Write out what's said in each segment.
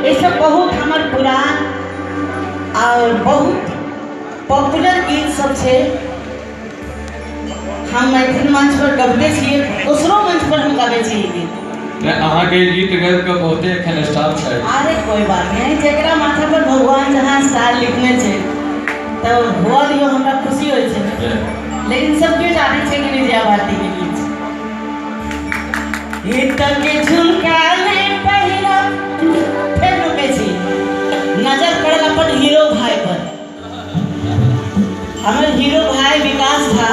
ये सब बहुत हमार पुरान और बहुत पॉपुलर गीत सब छे। हम मैथिल मंच पर गबते छिए, दूसरो मंच पर हम गावे छिए गीत। अहाँ के गीत गाबि के बहुते एखन स्टार छै। अरे कोई बात नहीं, जेकरा माथा पर भगवान जहाँ स्टार लिखने छे तो हुआ दियो, हमरा खुशी होय छे। लेकिन सब क्यों जाने छे कि विजया भारती के गीत ये तक के झुमका ने पहिरा। फिर रुके छी, नजर पड़ल अपन हीरो भाई पर। हमर हीरो भाई विकास था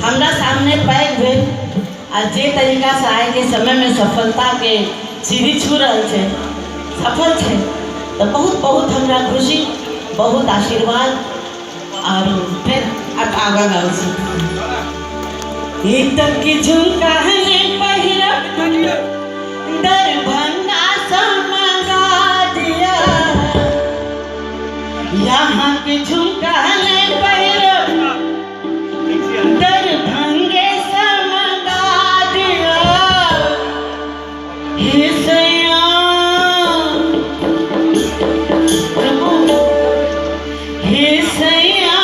हमरा सामने पैक भेल आ जे तरीका से आए के समय में सफलता के सीढ़ी छू रहल छे, सफल छे, तो बहुत बहुत हमरा खुशी, बहुत आशीर्वाद। और फिर आगा गाओ छी। तक की झुमका ने पहिरा दरभंगा से मंगा दिया, यहाँ के झुमका ने पहिरा दरभंगे से मंगा दिया। हे सैया हे सैया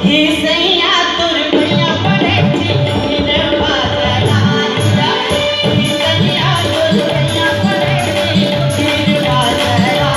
हे सैया तोर भैया पड़े छी हीरे बाजरा। हे सैया तोर भैया पड़े छी हीरे बाजरा।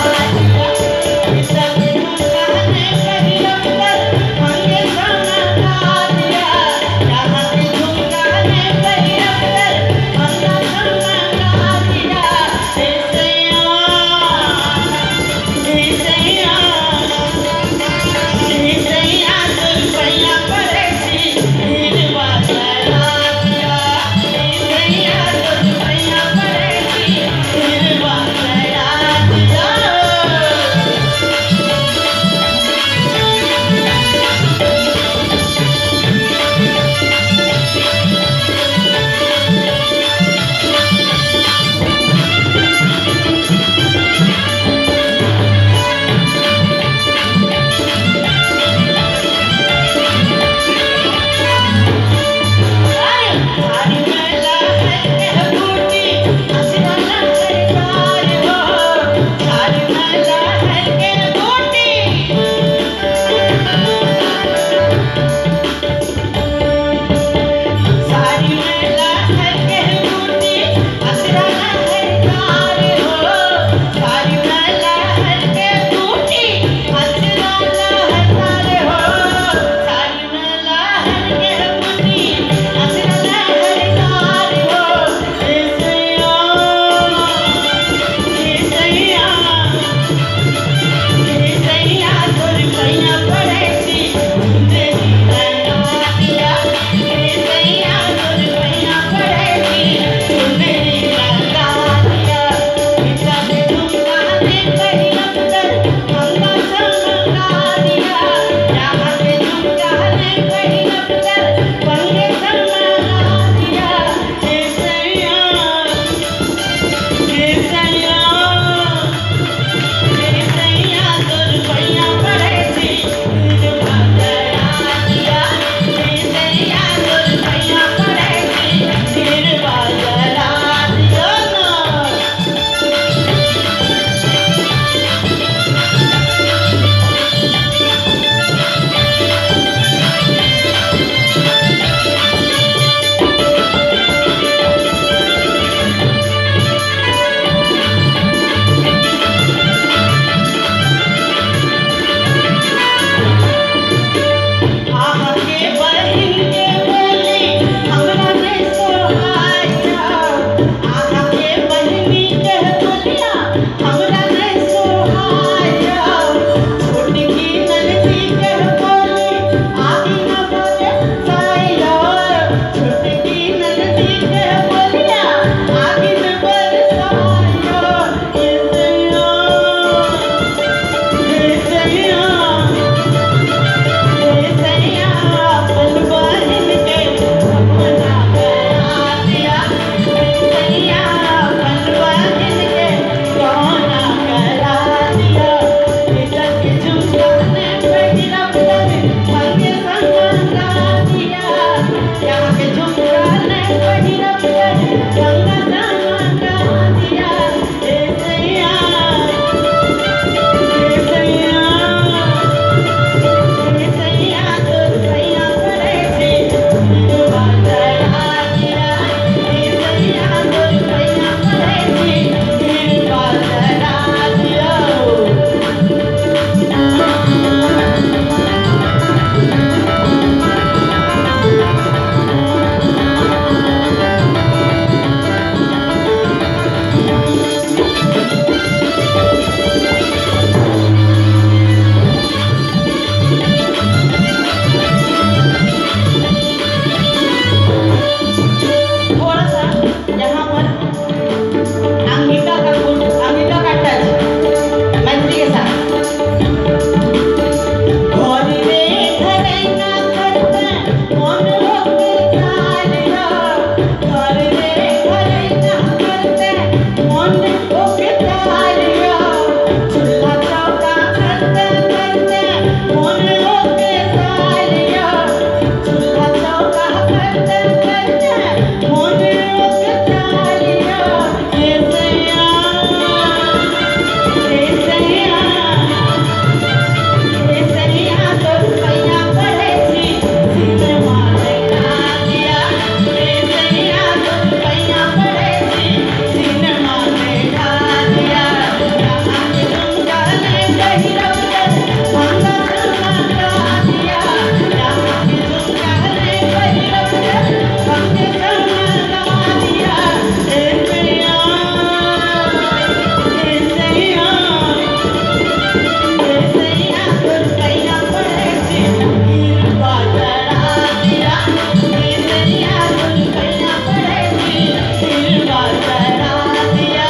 चढ़ा दिया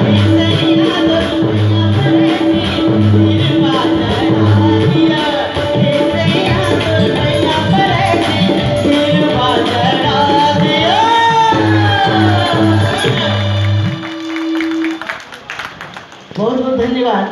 सैया तो रुपया पड़ेगी सिरवा चढ़ा दिया सैया तो रुपया पड़ेगी सिरवा चढ़ा दिया। बहुत बहुत धन्यवाद।